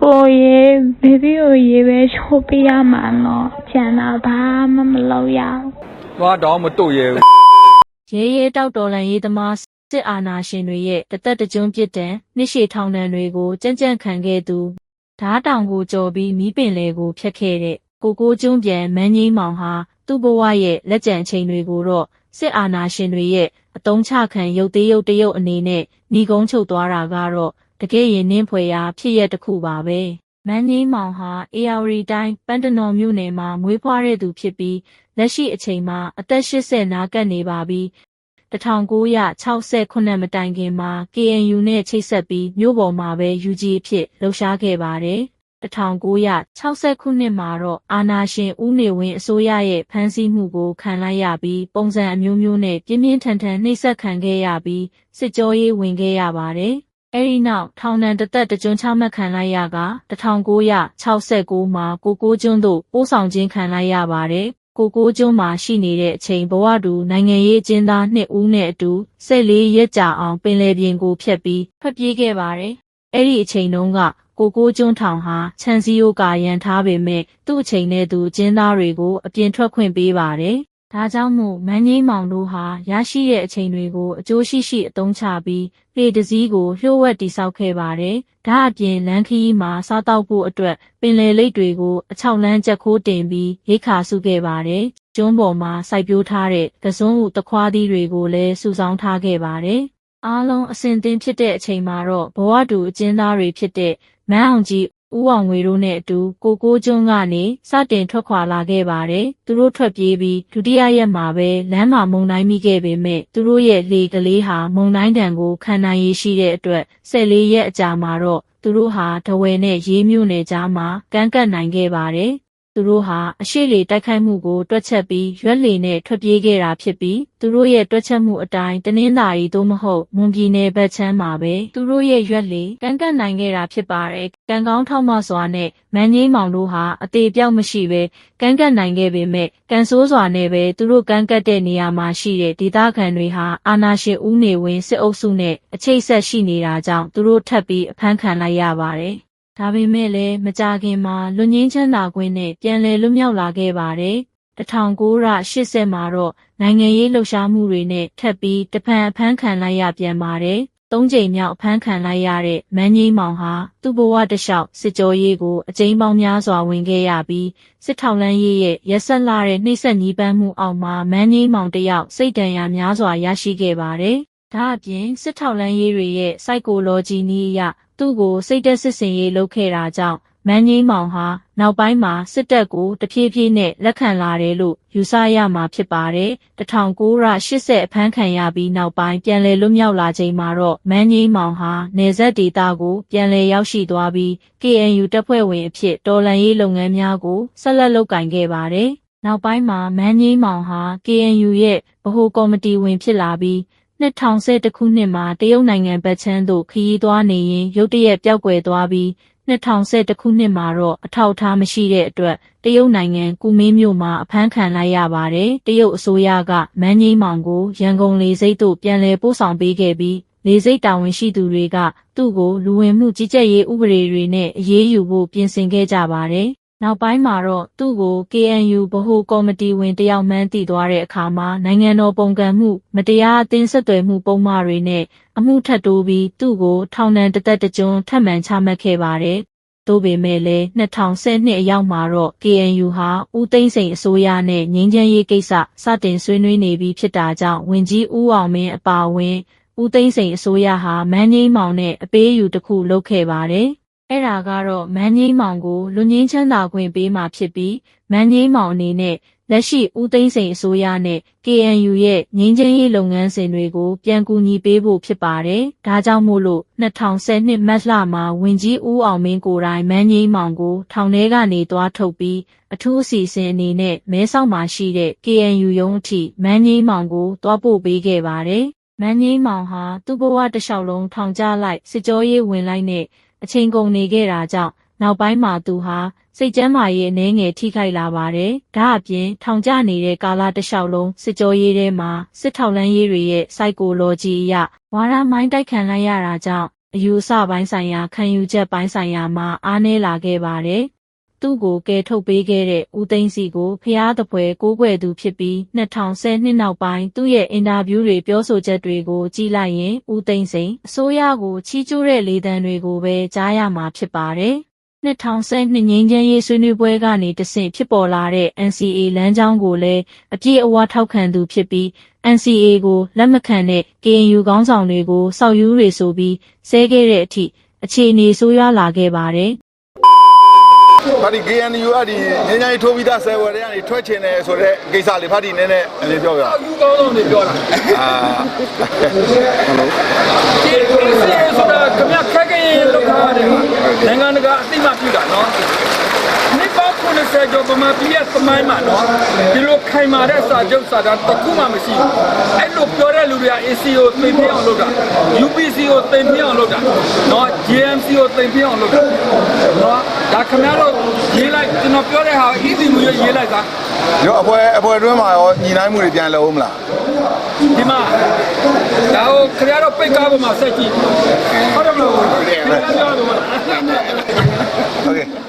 ကိုရေဘေဘီကိုရေပဲချိုးပေးရမှာနော်ကျန်တာဘာမှမလုပ်ရဘူး သွားတော့မတို့ရဲဘူး ရဲရဲတောက်တော်လန်ရေးသမားစစ်အာဏာရှင်တွေရဲ့တသက်တကျွန်းပြစ်ဒဏ်နှစ်ရှည်ထောင်ဒဏ်တွေကိုကြမ်းကြမ်းခံခဲ့သူဓားတောင်ကိုကြော်ပြီးမီးပင်လေကိုဖျက်ခဲ့တဲ့ကိုကျွန်းပြန်မန်းကြီးမောင်ဟာသူ့ဘဝရဲ့လက်ကျန်အချိန်တွေကိုတော့စစ်အာဏာရှင်တွေရဲ့အတုံးချခံရုပ်သေးရုပ်တရုပ်အနေနဲ့ညီကုန်းချုပ်သွားတာကတော့တကယ်ရင်နှင်းဖွယ်ရာဖြစ်ရတစ်ခုပါပဲမန်းကြီးမောင်ဟာအေယာဝတီတိုင်းပန်းတနော်မြို့နယ်မှာမွေးဖွားတဲ့သူဖြစ်ပြီးလက်ရှိအချိန်မှာအသက်80နားကပ်နေပါပြီ1968မတိုင်ခင်မှာ KNU နဲ့ချိတ်ဆက်ပြီးမြို့ပေါ်မှာပဲ UG အဖြစ်လှုပ်ရှားခဲ့ပါတယ်1960ခုနှစ်မှာတော့အာဏာရှင်ဦးနေဝင်းအစိုးရရဲ့ဖမ်းဆီးမှုကိုခံလိုက်ရပြီးပုံစံအမျိုးမျိုးနဲ့ပြင်းပြင်းထန်ထန်နှိပ်စက်ခံခဲ့ရပြီးစစ်ကြောရေးဝင်ခဲ့ရပါတယ်အဲဒီနောက်ထောင်ဒဏ်တစ်သက်တကျွန်းချမှတ်ခံလိုက်ရက1969မှာကိုကျွန်းတို့ပို့ဆောင်ခြင်းခံလိုက်ရပါတယ်ကိုကျွန်းမှာရှိနေတဲ့အချိန်ဘဝတူနိုင်ငံရေးအကျဉ်းသား2ဦးနဲ့အတူ14ရက်ကြာအောင်ပင်လယ်ပြင်ကိုဖြတ်ပြီးထွက်ပြေးခဲ့ပါတယ်အဲ့ဒီအချိန်တုန်းကကိုကျွန်းထောင်ဟာခြံစည်းရိုးကာရန်ထားပေမဲ့သူ့အချိန်နဲ့သူအကျဉ်းသားတွေကိုအပြင်ထွက်ခွင့်ပေးပါတယ်ဒါကြောင့်မို့မန်းကြီးမောင်တို့ဟာရရှိတဲ့အချိန်တွေကိုအကျိုးရှိအသုံးချပြီးလှေတစ်စီးကိုလျှို့ဝှက်တိစောက်ခဲ့ပါတယ်။ဒါအပြင်လမ်းခရီးမှာစားတောက်ဖို့အတွက်ပင်လယ်လိပ်တွေကိုအချောက်လန်းချက်ခိုးတင်ပြီးရိတ်ခါစုခဲ့ပါတယ်။ကျွန်းပေါ်မှာစိုက်ပျိုးထားတဲ့ကစွန်းဥတခွားသီးတွေကိုလည်းစုဆောင်းထားခဲ့ပါတယ်။အားလုံးအစဉ်သင်းဖြစ်တဲ့အချိန်မှာတော့ဘဝတူအကျဉ်းသားတွေဖြစ်တဲ့မန်းအောင်ကြီးဦးအောင်ငွေတို့နဲ့အတူကိုကျွန်းကနေစတင်ထွက်ခွာလာခဲ့ပါတယ်။သူတို့ထွက်ပြေးပြီးဒုတိယရက်မှာပဲလမ်းမှာမုန်တိုင်းမိခဲ့ပေမဲ့သူတို့ရဲ့လှေကလေးဟာမုန်တိုင်းတံကိုခံနိုင်ရရှိတဲ့အတွက်14ရက်အကြာမှာတော့သူတို့ဟာဒဝယ်နဲ့ရေးမြို့နယ်ကြားမှာကမ်းကပ်နိုင်ခဲ့ပါတယ်။သူတို့ဟာအရှိလေတိုက်ခိုက်မှုကိုတွက်ချက်ပြီးရွက်လှေနဲ့ထွက်ပြေးခဲ့တာဖြစ်ပြီးသူတို့ရဲ့တွက်ချက်မှုအတိုင်းတနင်္သာရီသို့မဟုတ်မွန်ပြည်နယ်ဘက်ချမ်းမှာပဲသူတို့ရဲ့ရွက်လှေကမ်းကပ်နိုင်ခဲ့တာဖြစ်ပါတယ်။ကံကောင်းထောက်မစွာနဲ့မန်းကြီးမောင်တို့ဟာအသေးပြောက်မရှိပဲကမ်းကပ်နိုင်ခဲ့ပေမဲ့ကံဆိုးစွာနဲ့ပဲသူတို့ကမ်းကပ်တဲ့နေရာမှာရှိတဲ့ဒေသခံတွေဟာအာဏာရှင်ဦးနေဝင်းစစ်အုပ်စုနဲ့အချိတ်ဆက်ရှိနေတာကြောင့်သူတို့ထပ်ပြီးအဖမ်းခံလိုက်ရပါတယ်။ဒါပေမဲ့လည်းမကြခင်မှာလွတ်ငင်းချမ်းသာခွင့်နဲ့ပြန်လည်လွတ်မြောက်လာခဲ့ပါတယ်။1980မှာတော့နိုင်ငံရေးလှုပ်ရှားမှုတွေနဲ့ထပ်ပြီးတဖန်အဖမ်းခံလိုက်ရပြန်ပါတယ်။3ကြိမ်မြောက်အဖမ်းခံလိုက်ရတဲ့မန်းကြီးမောင်ဟာသူ့ဘဝတစ်လျှောက်စစ်ကြောရေးကိုအကြိမ်ပေါင်းများစွာဝင်ခဲ့ရပြီးစစ်ထောက်လှမ်းရေးရဲ့ရက်ဆက်လာတဲ့နှိပ်စက်ညှဉ်းပန်းမှုအောက်မှာမန်းကြီးမောင်တယောက်စိတ်ဒဏ်ရာများစွာရရှိခဲ့ပါတယ်။ဒါအပြင်စစ်ထောက်လှမ်းရေးတွေရဲ့ psychology နည်းအရသူ့ကိုစိတ်သက်စစ်စင်ရေးလုပ်ခဲ့တာကြောင့်မန်းကြီးမောင်ဟာနောက်ပိုင်းမှာစစ်တပ်ကိုတဖြည်းဖြည်းနဲ့လက်ခံလာတယ်လို့ယူဆရမှာဖြစ်ပါတယ်။1980အဖမ်းခံရပြီးနောက်ပိုင်းပြန်လည်လွတ်မြောက်လာချိန်မှာတော့မန်းကြီးမောင်ဟာနယ်စပ်ဒေသကိုပြန်လည်ရောက်ရှိသွားပြီး KNU တပ်ဖွဲ့ဝင်အဖြစ်တော်လှန်ရေးလုပ်ငန်းများကိုဆက်လက်လုပ်ကိုင်ခဲ့ပါတယ်။နောက်ပိုင်းမှာမန်းကြီးမောင်ဟာ KNU ရဲ့ဗဟိုကော်မတီဝင်ဖြစ်လာပြီး2011ခုနှစ်မှာတရုတ်နိုင်ငံဘက်ခြမ်းသို့ခရီးသွားနေရင်ရုတ်တရက်ပျောက်ကွယ်သွားပြီး2011ခုနှစ်မှာတော့အထောက်အထားမရှိတဲ့အတွက်တရုတ်နိုင်ငံကူမင်းမြို့မှာအဖမ်းခံလိုက်ရပါတယ်။တရုတ်အစိုးရကမန်းကြီးမောင်ကိုရန်ကုန်လေဆိပ်သို့ပြန်လည်ပို့ဆောင်ပေးခဲ့ပြီးလေဆိပ်တာဝန်ရှိသူတွေကသူ့ကိုလူဝင်မှုကြီးကြပ်ရေးဥပဒေတွေနဲ့အရေးယူဖို့ပြင်ဆင်ခဲ့ကြပါတယ်။နောက်ပိုင်းမှာတော့သူ့ကို KNU ဗဟိုကော်မတီဝင်တယောက်မှန်းသိသွားတဲ့အခါမှာနိုင်ငံတော်ပုန်ကန်မှုမတရားအသင်းဆက်သွယ်မှုပုံမှားတွေနဲ့အမှုထပ်တိုးပြီးသူ့ကိုထောင်ဒဏ်တစ်သက်တစ်ကျွန်းထပ်မံချမှတ်ခဲ့ပါတယ်။သို့ပေမဲ့လည်း2012အရောက်မှာတော့ KNU ဟာဦးသိန်းစိန်အစိုးရနဲ့ငြိမ်းချမ်းရေးကိစ္စစတင်ဆွေးနွေးနေပြီးဖြစ်တာကြောင့်ဝန်ကြီးဦးအောင်မင်းအပါအဝင်ဦးသိန်းစိန်အစိုးရဟာမန်းကြီးမောင်နဲ့အပေးအယူတစ်ခုလုပ်ခဲ့ပါတယ်။အဲ့ဒါကတော့မန်းကြီးမောင်ကိုလွတ်ငင်းချမ်းသာခွင့်ပေးမှာဖြစ်ပြီးမန်းကြီးမောင်အနေနဲ့လက်ရှိဦးသိန်းစိန်အစိုးရနဲ့ KNU ရဲ့ငြိမ်းချမ်းရေးလုပ်ငန်းစဉ်တွေကိုပြန်ကူညီပေးဖို့ဖြစ်ပါတယ်။ဒါကြောင့်မို့လို့2012မတ်လမှာဝန်ကြီးဦးအောင်မင်းကိုယ်တိုင်မန်းကြီးမောင်ကိုထောင်ထဲကနေသွားထုတ်ပြီးအထူးအစီအစဉ်အနေနဲ့မဲဆောက်မှာရှိတဲ့ KNU ရုံးအထိမန်းကြီးမောင်ကိုသွားပို့ပေးခဲ့ပါတယ်။မန်းကြီးမောင်ဟာသူ့ဘဝတစ်လျှောက်လုံးထောင်ကျလိုက်စစ်ကြောရေးဝင်လိုက်နဲ့အချိန်ကုန်နေခဲ့တာကြောင့်နောက်ပိုင်းမှာသူဟာစိတ်ကျန်းမာရေးအနည်းငယ်ထိခိုက်လာပါတယ်။ဒါအပြင်ထောင်ကျနေတဲ့ကာလတစ်လျှောက်လုံးစစ်ကြောရေးထဲမှာစစ်ထောက်လှမ်းရေးတွေရဲ့ psychology အရဝါဒမိုင်းတိုက်ခံလိုက်ရတာကြောင့် အယူအဆပိုင်းဆိုင်ရာခံယူချက်ပိုင်းဆိုင်ရာမှာအားနည်းလာခဲ့ပါတယ်။သူ့ကိုကယ်ထုတ်ပေးခဲ့တဲ့ဦးသိန်းစီကိုဖျားသဖွယ်ကိုးကွယ်သူဖြစ်ပြီး2010နှစ်နောက်ပိုင်းသူ့ရဲ့အင်တာဗျူးတွေပြောဆိုချက်တွေကိုကြည့်လိုက်ရင်ဦးသိန်းစိန်အစိုးရကိုချီးကျူးတဲ့လေသံတွေကိုပဲကြားရမှာဖြစ်ပါတယ်။2012ငြိမ်းချမ်းရေးဆွေးနွေးပွဲကနေတဆင့်ဖြစ်ပေါ်လာတဲ့ NCA လမ်းကြောင်းကိုလည်းအပြည့်အဝထောက်ခံသူဖြစ်ပြီး NCA ကိုလက်မခံတဲ့ KNU ခေါင်းဆောင်တွေကိုစောက်ယူတွေဆိုပြီးဆဲခဲ့တဲ့အထိအခြေအနေဆိုးရွားလာခဲ့ပါတယ်ဖာဒီ KNU ကဒီငင်းငိုင်းထိုးပြီးသားဆယ်ဝယ်တွေကနေထွက်ချင်တယ်ဆိုတော့ကိစ္စလေးဖာဒီနည်းနည်းလေးပြောပြတာယူကောင်းဆုံးနေပြောတာဆိုတာခင်ဗျခက်ခဲရင်လောက်ထားတယ်နိုင်ငံတကာအသိမှပြုတာနော်နှစ်ပေါင်း90ကျော်ပမာပြည်ရဲ့သမိုင်းမှာနော်ဒီလိုခိုင်မာတဲ့စာချုပ်စာတမ်းတစ်ခုမှမရှိဘူးအဲ့လိုပြောတဲ့လူတွေက ACO သိပြအောင်လုပ်တာ UPC ကိုသိပြအောင်လုပ်တာနော် GMC ကိုသိပြအောင်လုပ်တာနော်ဒါခင်ဗျားတို့ရေးလိုက်ကျွန်တော်ပြောတဲ့ဟာ easy မျိုးရေးလိုက်သားရောအဖွဲတွင်းမှာရောညီနိုင်မှုတွေပြန်လုပ်ဦးမလားဒီမှာဒါကိုခင်ဗျားတို့ပိတ်ကားပေါ်မှာဆက်ကြည့်ဟုတ်တယ်မဟုတ်ဘူးဟုတ်ကဲ့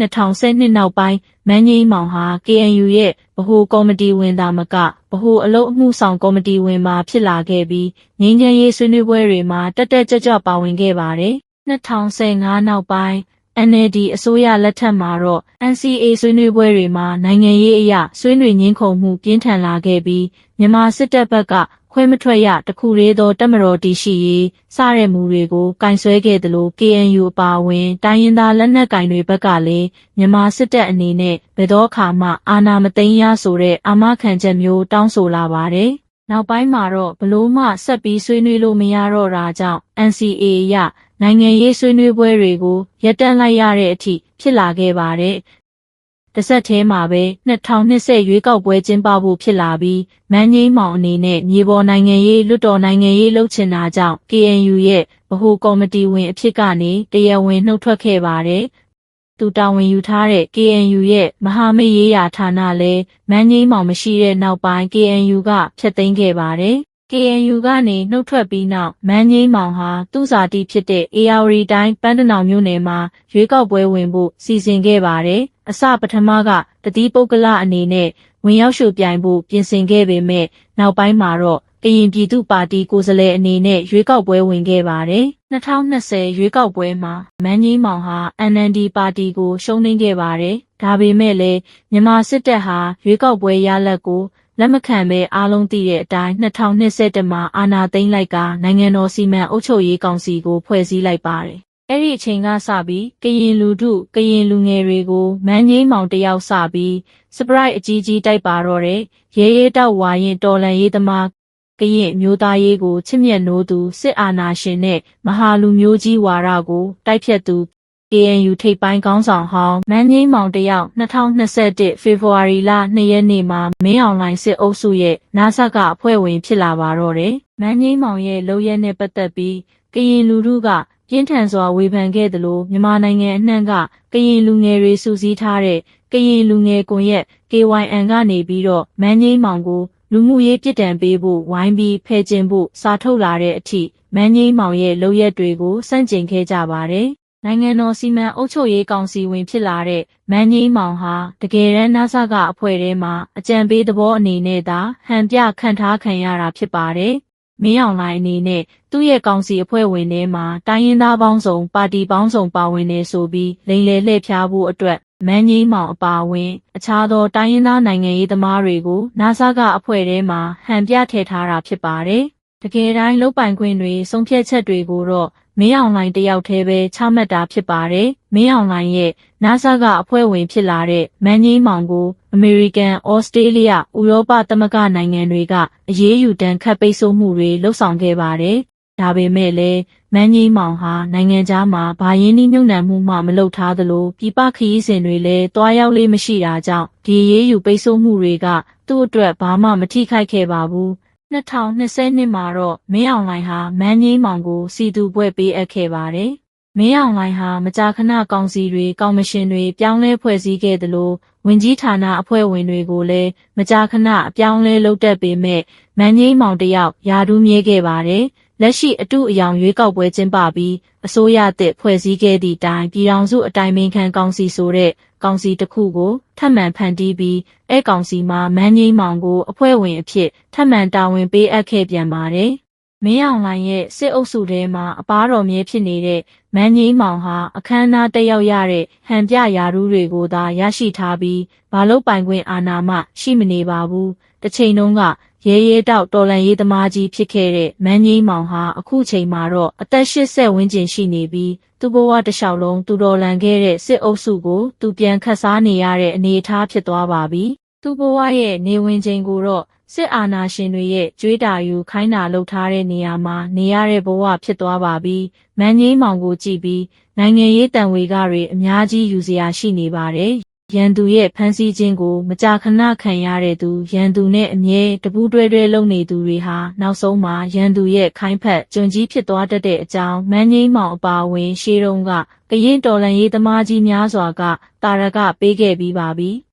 2012နောက်ပိုင်းမန်းကြီးမောင်ဟာ KNU ရဲ့ဗဟိုကော်မတီဝင်သာမကဗဟိုအလုပ်အမှုဆောင်ကော်မတီဝင်မှာဖြစ်လာခဲ့ပြီးငြိမ်းချမ်းရေးဆွေးနွေးပွဲတွေမှာတက်ကြွပါဝင်ခဲ့ပါတယ်2015နောက်ပိုင်း NLD အစိုးရလက်ထက်မှာတော့ NCA ဆွေးနွေးပွဲတွေမှာနိုင်ငံရေးအရာဆွေးနွေးငင်းခုန်မှုပြင်းထန်လာခဲ့ပြီးမြန်မာစစ်တပ်ဘက်ကခွဲမထွက်ရတခုသေးသောတပ်မတော်တည်ရှိရေးစတဲ့မူတွေကိုကင်ဆွဲခဲ့သလို KNU အပါအဝင်တိုင်းရင်းသားလက်နက်ကင်တွေဘက်ကလည်းမြန်မာစစ်တပ်အနေနဲ့ဘယ်တော့မှအာဏာမသိမ်းရဆိုတဲ့အာမခံချက်မျိုးတောင်းဆိုလာပါတယ်။နောက်ပိုင်းမှာတော့ဘလို့မှဆက်ပြီးဆွေးနွေးလို့မရတော့တာကြောင့် NCA ရနိုင်ငံရေးဆွေးနွေးပွဲတွေကိုရပ်တန့်လိုက်ရတဲ့အထိဖြစ်လာခဲ့ပါတယ်။တစ်ဆက်တည်းမှာပဲ2020ရွေးကောက်ပွဲကျင်းပဖို့ဖြစ်လာပြီးမန်းကြီးမောင်အနေနဲ့မြေပေါ်နိုင်ငံရေးလွတ်တော်နိုင်ငံရေးလှုပ်ချင်တာကြောင့် KNU ရဲ့ဗဟိုကော်မတီဝင်အဖြစ်ကနေတရားဝင်နှုတ်ထွက်ခဲ့ပါတယ်။သူတာဝန်ယူထားတဲ့ KNU ရဲ့မဟာမိတ်ရေးရာဌာနလည်းမန်းကြီးမောင်မရှိတဲ့နောက်ပိုင်း KNU ကဖျက်သိမ်းခဲ့ပါတယ်။ KNU ကနေနှုတ်ထွက်ပြီးနောက်မန်းကြီးမောင်ဟာသူ့ဇာတိဖြစ်တဲ့ AR တိုင်းပန်းတနောင်မြို့နယ်မှာရွေးကောက်ပွဲဝင်ဖို့စီစဉ်ခဲ့ပါတယ်။အစပထမကတတိပုဂ္ဂလအနေနဲ့ဝင်ရောက်ရှုပြိုင်ဖို့ပြင်ဆင်ခဲ့ပေမဲ့နောက်ပိုင်းမှာတော့ကရင်ပြည်သူ့ပါတီကိုယ်စားလှယ်အနေနဲ့ရွေးကောက်ပွဲဝင်ခဲ့ပါတယ်။2020ရွေးကောက်ပွဲမှာမန်းကြီးမောင်ဟာ NLD ပါတီကိုရှုံးနိမ့်ခဲ့ပါတယ်။ဒါပေမဲ့လည်းမြန်မာစစ်တပ်ဟာရွေးကောက်ပွဲရလဒ်ကိုလက်မခံပဲအားလုံးသိတဲ့အတိုင်း2021မှာအာဏာသိမ်းလိုက်ကနိုင်ငံတော်စီမံအုပ်ချုပ်ရေးကောင်စီကိုဖွဲ့စည်းလိုက်ပါတယ်။အဲ့ဒီအချိန်ကစပြီးကရင်လူထုကရင်လူငယ်တွေကိုမန်းကြီးမောင်တယောက်စပြီးစပရိုက်အကြီးကြီးတိုက်ပါတော့တဲ့ရဲတောက်ဝါရင်တော်လန်ရေးသမားကရင်မျိုးသားရေးကိုချစ်မြတ်နိုးသူစစ်အာဏာရှင်နဲ့မဟာလူမျိုးကြီးဝါဒကိုတိုက်ဖြတ်သူKNU ထိပ်ပိုင်းခေါင်းဆောင်ဟောင်းမန်းကြီးမောင်တယောက်2021ဖေဖော်ဝါရီလ2ရက်နေ့မှာမင်းအောင်လှိုင်စစ်အုပ်စုရဲ့နာဆကအဖွဲ့ဝင်ဖြစ်လာပါတော့တယ်။မန်းကြီးမောင်ရဲ့လုပ်ရက်နဲ့ပတ်သက်ပြီးကရင်လူထုကပြင်းထန်စွာဝေဖန်ခဲ့သလိုမြန်မာနိုင်ငံအနှံ့ကကရင်လူငယ်တွေစုစည်းထားတဲ့ကရင်လူငယ်ကွန်ရက် KYN ကနေပြီးတော့မန်းကြီးမောင်ကိုလူမှုရေးပြစ်ဒဏ်ပေးဖို့ဝိုင်းပြီးဖယ်ကျင်ဖို့စာထုတ်လာတဲ့အထိမန်းကြီးမောင်ရဲ့လုပ်ရက်တွေကိုစန့်ကျင်ခဲ့ကြပါတယ်။နိုင်ငံတော်စီမံအုပ်ချုပ်ရေးကောင်စီဝင်ဖြစ်လာတဲ့မန်းကြီးမောင်ဟာတကယ်တမ်းနာဆကအဖွဲ့ထဲမှာအကြံပေးသဘောအနေနဲ့သာဟန်ပြခံထားခံရတာဖြစ်ပါတယ်။မင်းအောင်လှိုင်အနေနဲ့သူ့ရဲ့ကောင်စီအဖွဲ့ဝင်ထဲမှာတိုင်းရင်းသားပေါင်းစုံပါတီပေါင်းစုံပါဝင်နေဆိုပြီးလိမ်လည်လှည့်ဖျားဖို့အတွက်မန်းကြီးမောင်အပါအဝင်အခြားသောတိုင်းရင်းသားနိုင်ငံရေးသမားတွေကိုနာဆကအဖွဲ့ထဲမှာဟန်ပြထည့်ထားတာဖြစ်ပါတယ်။တကယ်တိုင်းလုတ်ပိုင်ခွင့်တွေဆုံးဖြတ်ချက်တွေကိုတော့မင်းအောင်လှိုင်တယောက်တည်းပဲချမှတ်တာဖြစ်ပါတယ်။မင်းအောင်လှိုင်ရဲ့နာဆကအဖွဲ့ဝင်ဖြစ်လာတဲ့မန်းကြီးမောင်ကိုအမေရိကန်၊ဩစတြေးလျ၊ဥရောပသမဂ္ဂနိုင်ငံတွေကအရေးယူဒဏ်ခတ်ပိတ်ဆို့မှုတွေလှုပ်ဆောင်ခဲ့ပါတယ်။ဒါပေမဲ့လည်းမန်းကြီးမောင်ဟာနိုင်ငံခြားမှာဘာရင်းနှီးမြှုပ်နှံမှုမှမလုပ်ထားသလိုပြည်ပခရီးစဉ်တွေလည်းတွားရောက်လေးမရှိတာကြောင့်ဒီအရေးယူပိတ်ဆို့မှုတွေကသူ့အတွက်ဘာမှမထိခိုက်ခဲ့ပါဘူး။2020မှာတော့မင်းအောင်လှိုင်ဟာမန်းကြီးမောင်ကိုစီတူပွဲပေးအပ်ခဲ့ပါတယ်။မင်းအောင်လှိုင်ဟာမကြာခဏကောင်စီတွေကော်မရှင်တွေပြောင်းလဲဖွဲ့စည်းခဲ့သလိုဝင်ကြီးဌာနအဖွဲ့ဝင်တွေကိုလည်းမကြာခဏအပြောင်းလဲလုပ်တတ်ပေမဲ့မန်းကြီးမောင်တယောက်ယာဒူးမြဲခဲ့ပါတယ်။ လက်ရှိအတုအယောင်ရွေးကောက်ပွဲကျင်းပပြီးအစိုးရသစ်ဖွဲ့စည်းခဲ့သည့်တိုင်ပြည်ထောင်စုအတိုင်ပင်ခံကောင်စီဆိုတဲ့ကောင်စီတစ်ခုကိုထပ်မံဖန်တီးပြီးအဲကောင်စီမှာမန်းငိမ့်မောင်ကိုအဖွဲ့ဝင်အဖြစ်ထပ်မံတာဝန်ပေးအပ်ခဲ့ပြန်ပါတယ်။မင်းအောင်လှိုင်ရဲ့စစ်အုပ်စုထဲမှာအပါတော်မြဲဖြစ်နေတဲ့မန်းငိမ့်မောင်ဟာအခမ်းအနားတက်ရောက်ရတဲ့ဟန်ပြရာထူးတွေကိုသာရရှိထားပြီးဘာလို့ပိုင်ခွင့်အာဏာမှရှိမနေပါဘူး။တစ်ချိန်လုံးကရဲရဲတောက်တော်လန်ရေးသမားကြီးဖြစ်ခဲ့တဲ့မန်းငိမ့်မောင်ဟာအခုချိန်မှာတော့အသက်80ဝန်းကျင်ရှိနေပြီးသူ့ဘဝတစ်လျှောက်လုံးသူတော်လန်ခဲ့တဲ့စစ်အုပ်စုကိုသူပြန်ခတ်စားနေရတဲ့အနေအထားဖြစ်သွားပါပြီ။သူ့ဘဝရဲ့နေဝင်ချိန်ကိုတော့စစ်အာဏာရှင်တွေရဲ့ကြွေးတာယူခိုင်းတာလုပ်ထားတဲ့နေရာမှာနေရတဲ့ဘဝဖြစ်သွားပါပြီ။မန်းငိမ့်မောင်ကိုကြည့်ပြီးနိုင်ငံရေးတန်ဝေကတွေအများကြီးယူစရာရှိနေပါတယ်။ရန်သူရဲ့ဖမ်းဆီးခြင်းကိုမကြာခဏခံရတဲ့သူရန်သူနဲ့အမြဲတပူးတွဲလုပ်နေသူတွေဟာနောက်ဆုံးမှာရန်သူရဲ့ခိုင်းဖက်ကြုံကြီးဖြစ်သွားတတ်တဲ့အကြောင်းမန်းငိမ့်မောင်အပါအဝင်ရှေးတုန်းကကရင်တော်လန်ရေးသမားကြီးများစွာကတာရကပေးခဲ့ပြီးပါပြီ။